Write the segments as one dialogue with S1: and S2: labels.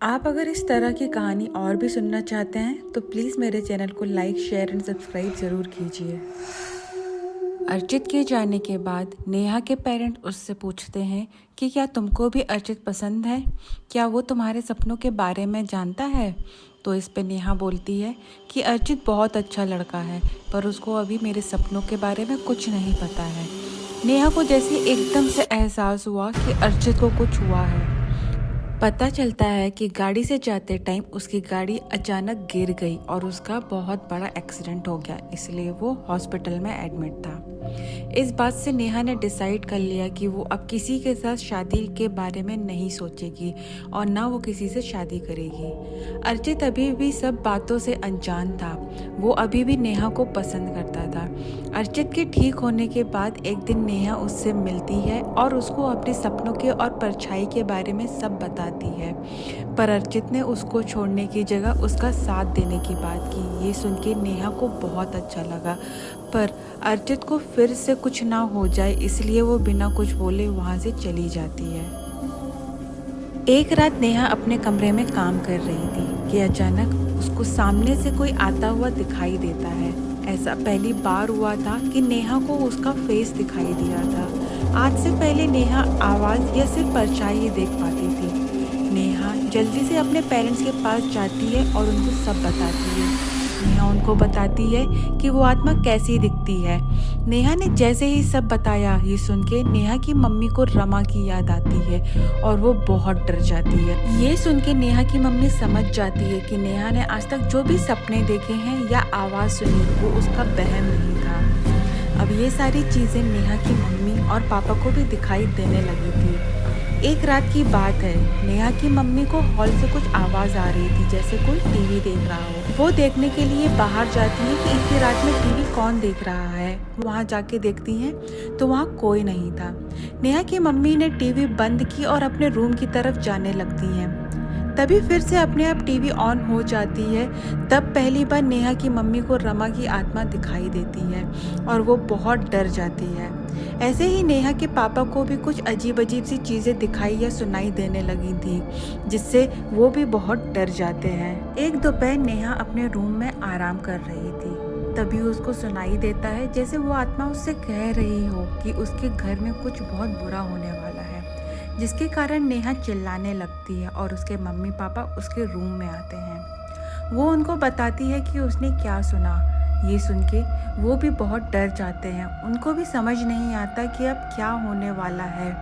S1: आप अगर इस तरह की कहानी और भी सुनना चाहते हैं तो प्लीज़ मेरे चैनल को लाइक, शेयर एंड सब्सक्राइब ज़रूर कीजिए। अर्चित के जाने के बाद नेहा के पेरेंट उससे पूछते हैं कि क्या तुमको भी अर्चित पसंद है, क्या वो तुम्हारे सपनों के बारे में जानता है। तो इस पे नेहा बोलती है कि अर्चित बहुत अच्छा लड़का है, पर उसको अभी मेरे सपनों के बारे में कुछ नहीं पता है। नेहा को जैसे एकदम से एहसास हुआ कि अर्चित को कुछ हुआ है। पता चलता है कि गाड़ी से जाते टाइम उसकी गाड़ी अचानक गिर गई और उसका बहुत बड़ा एक्सीडेंट हो गया, इसलिए वो हॉस्पिटल में एडमिट था। इस बात से नेहा ने डिसाइड कर लिया कि वो अब किसी के साथ शादी के बारे में नहीं सोचेगी और ना वो किसी से शादी करेगी। अर्चित अभी भी सब बातों से अनजान था, वो अभी भी नेहा को पसंद करता था। अर्चित के ठीक होने के बाद एक दिन नेहा उससे मिलती है और उसको अपने सपनों के और परछाई के बारे में सब बताती है, पर अर्चित ने उसको छोड़ने की जगह उसका साथ देने की बात की। ये सुन के नेहा को बहुत अच्छा लगा, पर अर्चित को फिर से कुछ ना हो जाए इसलिए वो बिना कुछ बोले वहाँ से चली जाती है। एक रात नेहा अपने कमरे में काम कर रही थी कि अचानक उसको सामने से कोई आता हुआ दिखाई देता है। ऐसा पहली बार हुआ था कि नेहा को उसका फेस दिखाई दिया था। आज से पहले नेहा आवाज़ या सिर्फ परछाई ही देख पाती थी। नेहा जल्दी से अपने पेरेंट्स के पास जाती है और उनको सब बताती है। नेहा उनको बताती है कि वो आत्मा कैसी दिखती है। नेहा ने जैसे ही सब बताया, ये सुन के नेहा की मम्मी को रमा की याद आती है और वो बहुत डर जाती है। ये सुन के नेहा की मम्मी समझ जाती है कि नेहा ने आज तक जो भी सपने देखे हैं या आवाज़ सुनी वो उसका वहम नहीं था। अब ये सारी चीज़ें नेहा की मम्मी और पापा को भी दिखाई देने लगी थी। एक रात की बात है, नेहा की मम्मी को हॉल से कुछ आवाज़ आ रही थी, जैसे कोई टीवी देख रहा हो। वो देखने के लिए बाहर जाती है कि इतनी रात में टीवी कौन देख रहा है। वहाँ जाके देखती हैं तो वहाँ कोई नहीं था। नेहा की मम्मी ने टीवी बंद की और अपने रूम की तरफ जाने लगती हैं। तभी फिर से अपने आप टीवी ऑन हो जाती है। तब पहली बार नेहा की मम्मी को रमा की आत्मा दिखाई देती है और वो बहुत डर जाती है। ऐसे ही नेहा के पापा को भी कुछ अजीब अजीब सी चीज़ें दिखाई या सुनाई देने लगी थी, जिससे वो भी बहुत डर जाते हैं। एक दोपहर नेहा अपने रूम में आराम कर रही थी, तभी उसको सुनाई देता है जैसे वो आत्मा उससे कह रही हो कि उसके घर में कुछ बहुत बुरा होने वाला है, जिसके कारण नेहा चिल्लाने लगती है और उसके मम्मी पापा उसके रूम में आते हैं। वो उनको बताती है कि उसने क्या सुना। ये सुन के वो भी बहुत डर जाते हैं। उनको भी समझ नहीं आता कि अब क्या होने वाला है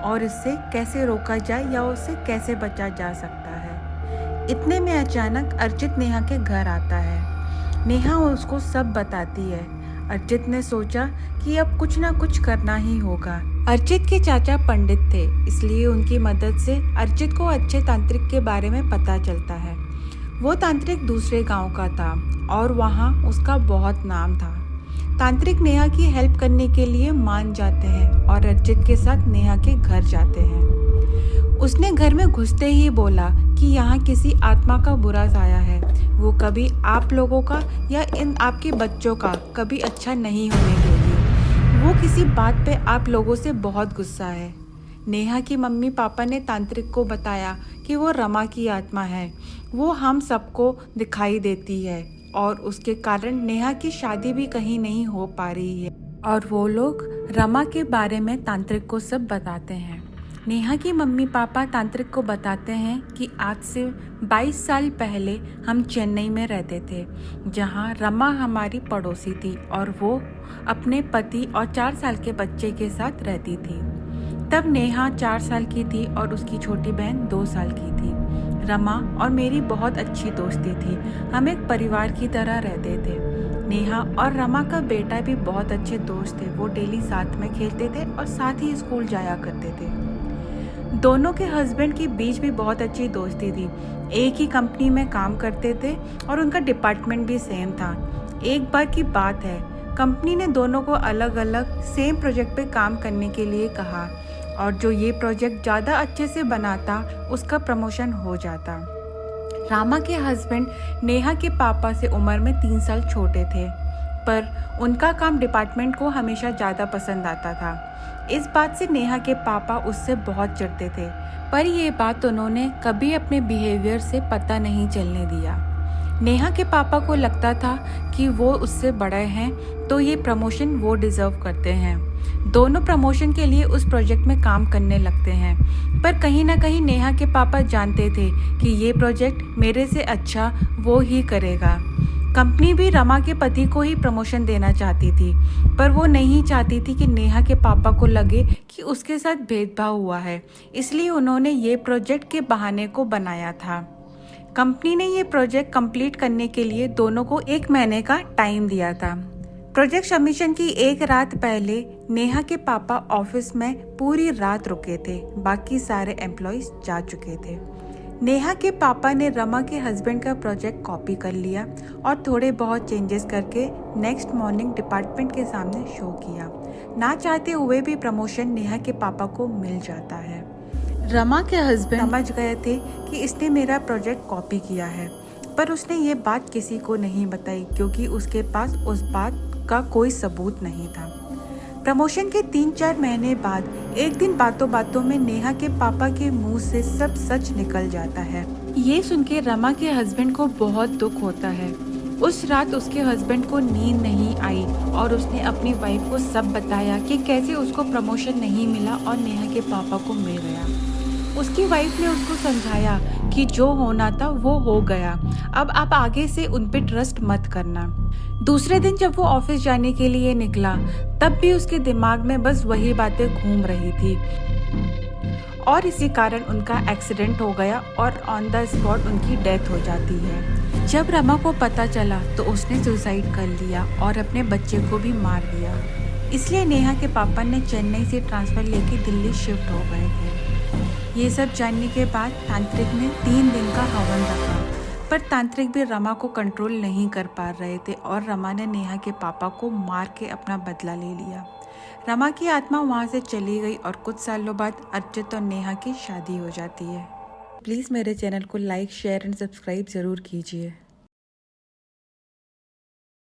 S1: और इससे कैसे रोका जाए या उससे कैसे बचा जा सकता है। इतने में अचानक अर्चित नेहा के घर आता है। नेहा उसको सब बताती है। अर्चित ने सोचा कि अब कुछ ना कुछ करना ही होगा। अर्चित के चाचा पंडित थे, इसलिए उनकी मदद से अर्चित को अच्छे तांत्रिक के बारे में पता चलता है। वो तांत्रिक दूसरे गांव का था और वहाँ उसका बहुत नाम था। तांत्रिक नेहा की हेल्प करने के लिए मान जाते हैं और अर्चित के साथ नेहा के घर जाते हैं। उसने घर में घुसते ही बोला कि यहाँ किसी आत्मा का बुरा साया है। वो कभी आप लोगों का या इन आपके बच्चों का कभी अच्छा नहीं होने देगी। वो किसी बात पे आप लोगों से बहुत गुस्सा है। नेहा की मम्मी पापा ने तांत्रिक को बताया कि वो रमा की आत्मा है। वो हम सबको दिखाई देती है और उसके कारण नेहा की शादी भी कहीं नहीं हो पा रही है। और वो लोग रमा के बारे में तांत्रिक को सब बताते हैं। नेहा की मम्मी पापा तांत्रिक को बताते हैं कि आज से 22 साल पहले हम चेन्नई में रहते थे, जहां रमा हमारी पड़ोसी थी और वो अपने पति और 4 साल के बच्चे के साथ रहती थी। तब नेहा 4 साल की थी और उसकी छोटी बहन 2 साल की थी। रमा और मेरी बहुत अच्छी दोस्ती थी, हम एक परिवार की तरह रहते थे। नेहा और रमा का बेटा भी बहुत अच्छे दोस्त थे। वो डेली साथ में खेलते थे और साथ ही स्कूल जाया करते थे। दोनों के हस्बैंड के बीच भी बहुत अच्छी दोस्ती थी। एक ही कंपनी में काम करते थे और उनका डिपार्टमेंट भी सेम था। एक बार की बात है, कंपनी ने दोनों को अलग अलग सेम प्रोजेक्ट पे काम करने के लिए कहा और जो ये प्रोजेक्ट ज़्यादा अच्छे से बनाता उसका प्रमोशन हो जाता। रामा के हस्बैंड नेहा के पापा से उम्र में 3 साल छोटे थे। पर उनका काम डिपार्टमेंट को हमेशा ज़्यादा पसंद आता था। इस बात से नेहा के पापा उससे बहुत चिढ़ते थे, पर ये बात उन्होंने कभी अपने बिहेवियर से पता नहीं चलने दिया। नेहा के पापा को लगता था कि वो उससे बड़े हैं तो ये प्रमोशन वो डिज़र्व करते हैं। दोनों प्रमोशन के लिए उस प्रोजेक्ट में काम करने लगते हैं, पर कहीं ना कहीं नेहा के पापा जानते थे कि ये प्रोजेक्ट मेरे से अच्छा वो ही करेगा। कंपनी भी रमा के पति को ही प्रमोशन देना चाहती थी, पर वो नहीं चाहती थी कि नेहा के पापा को लगे कि उसके साथ भेदभाव हुआ है, इसलिए उन्होंने ये प्रोजेक्ट के बहाने को बनाया था। कंपनी ने ये प्रोजेक्ट कंप्लीट करने के लिए दोनों को 1 महीने का टाइम दिया था। प्रोजेक्ट सबमिशन की एक रात पहले नेहा के पापा ऑफिस में पूरी रात रुके थे, बाकी सारे एम्प्लॉयज जा चुके थे। नेहा के पापा ने रमा के हस्बैंड का प्रोजेक्ट कॉपी कर लिया और थोड़े बहुत चेंजेस करके नेक्स्ट मॉर्निंग डिपार्टमेंट के सामने शो किया। ना चाहते हुए भी प्रमोशन नेहा के पापा को मिल जाता है। रमा के हस्बैंड समझ गए थे कि इसने मेरा प्रोजेक्ट कॉपी किया है, पर उसने ये बात किसी को नहीं बताई क्योंकि उसके पास उस बात का कोई सबूत नहीं था। प्रमोशन के 3-4 महीने बाद एक दिन बातों बातों में नेहा के पापा के मुंह से सब सच निकल जाता है। ये सुन के रमा के हस्बैंड को बहुत दुख होता है। उस रात उसके हस्बैंड को नींद नहीं आई और उसने अपनी वाइफ को सब बताया कि कैसे उसको प्रमोशन नहीं मिला और नेहा के पापा को मिल गया। उसकी वाइफ ने उसको समझाया कि जो होना था वो हो गया, अब आप आगे से उन पे ट्रस्ट मत करना। दूसरे दिन जब वो ऑफिस जाने के लिए निकला, तब भी उसके दिमाग में बस वही बातें घूम रही थी और इसी कारण उनका एक्सीडेंट हो गया और ऑन द स्पॉट उनकी डेथ हो जाती है। जब रमा को पता चला तो उसने सुसाइड कर लिया और अपने बच्चे को भी मार दिया। इसलिए नेहा के पापा ने चेन्नई से ट्रांसफर लेके दिल्ली शिफ्ट हो गए थे। ये सब जानने के बाद तांत्रिक ने 3 दिन का हवन रखा, पर तांत्रिक भी रमा को कंट्रोल नहीं कर पा रहे थे और रमा ने नेहा के पापा को मार के अपना बदला ले लिया। रमा की आत्मा वहाँ से चली गई और कुछ सालों बाद अर्चित और नेहा की शादी हो जाती है। प्लीज़ मेरे चैनल को लाइक, शेयर एंड सब्सक्राइब ज़रूर कीजिए।